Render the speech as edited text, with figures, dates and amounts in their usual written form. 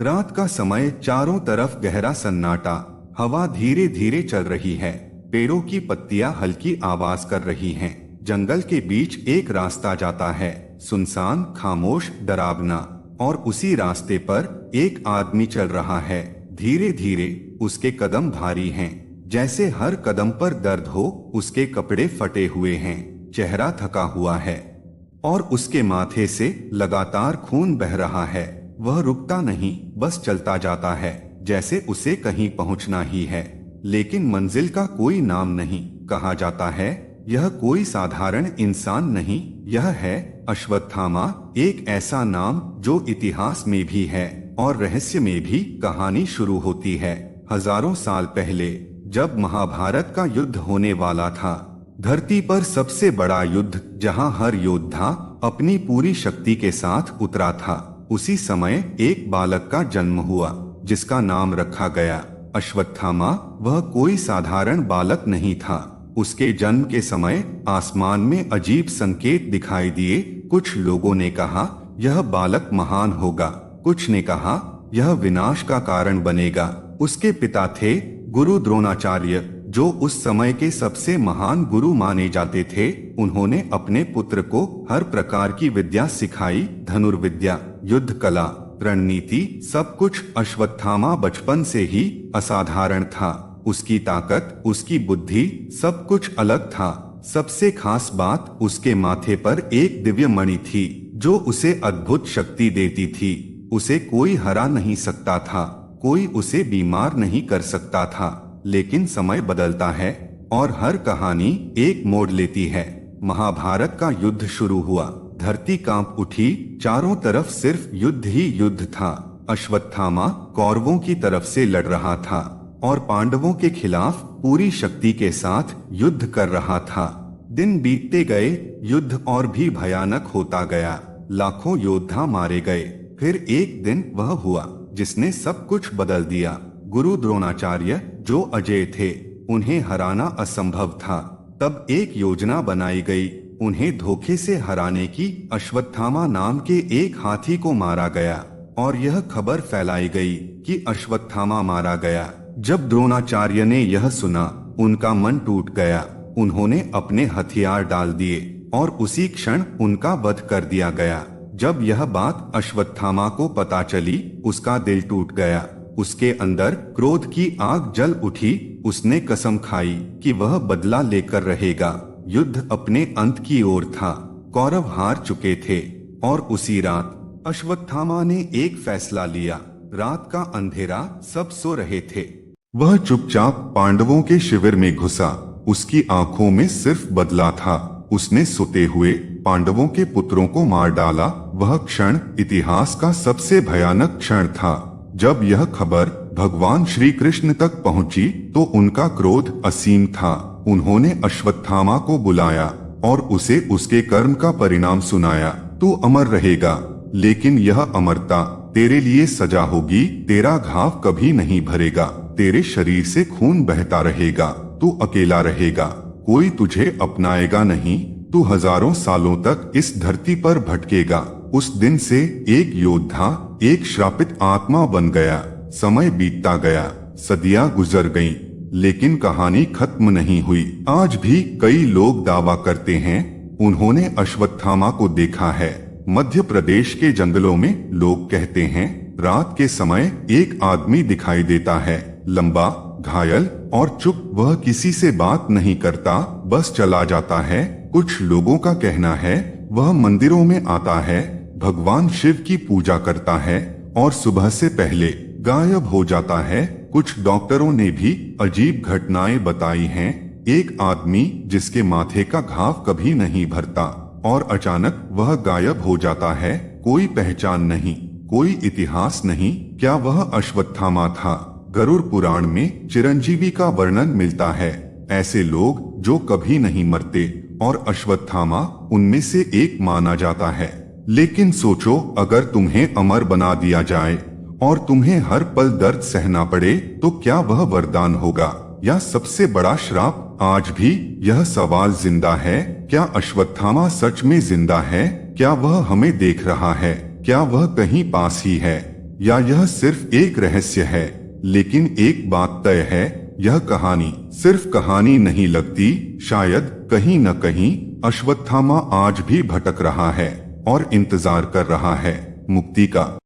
रात का समय, चारों तरफ गहरा सन्नाटा। हवा धीरे धीरे चल रही है। पेड़ों की पत्तियां हल्की आवाज कर रही हैं। जंगल के बीच एक रास्ता जाता है, सुनसान, खामोश, डरावना। और उसी रास्ते पर एक आदमी चल रहा है। धीरे धीरे उसके कदम भारी हैं, जैसे हर कदम पर दर्द हो। उसके कपड़े फटे हुए हैं, चेहरा थका हुआ है और उसके माथे से लगातार खून बह रहा है। वह रुकता नहीं, बस चलता जाता है, जैसे उसे कहीं पहुंचना ही है। लेकिन मंजिल का कोई नाम नहीं। कहा जाता है यह कोई साधारण इंसान नहीं, यह है अश्वत्थामा, एक ऐसा नाम जो इतिहास में भी है और रहस्य में भी। कहानी शुरू होती है हजारों साल पहले, जब महाभारत का युद्ध होने वाला था। धरती पर सबसे बड़ा युद्ध, जहां हर योद्धा अपनी पूरी शक्ति के साथ उतरा था। उसी समय एक बालक का जन्म हुआ, जिसका नाम रखा गया अश्वत्थामा। वह कोई साधारण बालक नहीं था। उसके जन्म के समय आसमान में अजीब संकेत दिखाई दिए। कुछ लोगों ने कहा यह बालक महान होगा, कुछ ने कहा यह विनाश का कारण बनेगा। उसके पिता थे गुरु द्रोणाचार्य, जो उस समय के सबसे महान गुरु माने जाते थे। उन्होंने अपने पुत्र को हर प्रकार की विद्या सिखाई, धनुर्विद्या, युद्ध कला, रणनीति, सब कुछ। अश्वत्थामा बचपन से ही असाधारण था। उसकी ताकत, उसकी बुद्धि, सब कुछ अलग था। सबसे खास बात, उसके माथे पर एक दिव्य मणि थी, जो उसे अद्भुत शक्ति देती थी। उसे कोई हरा नहीं सकता था, कोई उसे बीमार नहीं कर सकता था। लेकिन समय बदलता है और हर कहानी एक मोड़ लेती है। महाभारत का युद्ध शुरू हुआ। धरती कांप उठी, चारों तरफ सिर्फ युद्ध ही युद्ध था। अश्वत्थामा कौरवों की तरफ से लड़ रहा था और पांडवों के खिलाफ पूरी शक्ति के साथ युद्ध कर रहा था। दिन बीतते गए, युद्ध और भी भयानक होता गया। लाखों योद्धा मारे गए। फिर एक दिन वह हुआ जिसने सब कुछ बदल दिया। गुरु द्रोणाचार्य, जो अजय थे, उन्हें हराना असंभव था। तब एक योजना बनाई गई, उन्हें धोखे से हराने की। अश्वत्थामा नाम के एक हाथी को मारा गया और यह खबर फैलाई गई कि अश्वत्थामा मारा गया। जब द्रोणाचार्य ने यह सुना, उनका मन टूट गया। उन्होंने अपने हथियार डाल दिए और उसी क्षण उनका वध कर दिया गया। जब यह बात अश्वत्थामा को पता चली, उसका दिल टूट गया। उसके अंदर क्रोध की आग जल उठी। उसने कसम खाई कि वह बदला लेकर रहेगा। युद्ध अपने अंत की ओर था, कौरव हार चुके थे। और उसी रात अश्वत्थामा ने एक फैसला लिया। रात का अंधेरा, सब सो रहे थे। वह चुपचाप पांडवों के शिविर में घुसा। उसकी आंखों में सिर्फ बदला था। उसने सोते हुए पांडवों के पुत्रों को मार डाला। वह क्षण इतिहास का सबसे भयानक क्षण था। जब यह खबर भगवान श्री कृष्ण तक पहुंची तो उनका क्रोध असीम था। उन्होंने अश्वत्थामा को बुलाया और उसे उसके कर्म का परिणाम सुनाया। तू अमर रहेगा, लेकिन यह अमरता तेरे लिए सजा होगी। तेरा घाव कभी नहीं भरेगा, तेरे शरीर से खून बहता रहेगा। तू अकेला रहेगा, कोई तुझे अपनाएगा नहीं। तू हजारों सालों तक इस धरती पर भटकेगा। उस दिन से एक योद्धा एक श्रापित आत्मा बन गया। समय बीतता गया, सदियां गुजर गईं, लेकिन कहानी खत्म नहीं हुई। आज भी कई लोग दावा करते हैं उन्होंने अश्वत्थामा को देखा है। मध्य प्रदेश के जंगलों में लोग कहते हैं रात के समय एक आदमी दिखाई देता है, लंबा, घायल और चुप। वह किसी से बात नहीं करता, बस चला जाता है। कुछ लोगों का कहना है वह मंदिरों में आता है, भगवान शिव की पूजा करता है और सुबह से पहले गायब हो जाता है। कुछ डॉक्टरों ने भी अजीब घटनाएं बताई हैं। एक आदमी जिसके माथे का घाव कभी नहीं भरता और अचानक वह गायब हो जाता है। कोई पहचान नहीं, कोई इतिहास नहीं। क्या वह अश्वत्थामा था? गरुड़ पुराण में चिरंजीवी का वर्णन मिलता है। ऐसे लोग जो कभी नहीं मरते और अश्वत्थामा उनमें से एक माना जाता है। लेकिन सोचो, अगर तुम्हें अमर बना दिया जाए और तुम्हें हर पल दर्द सहना पड़े, तो क्या वह वरदान होगा या सबसे बड़ा श्राप? आज भी यह सवाल जिंदा है। क्या अश्वत्थामा सच में जिंदा है? क्या वह हमें देख रहा है? क्या वह कहीं पास ही है या यह सिर्फ एक रहस्य है? लेकिन एक बात तय है, यह कहानी सिर्फ कहानी नहीं लगती। शायद कहीं न कहीं अश्वत्थामा आज भी भटक रहा है और इंतजार कर रहा है मुक्ति का।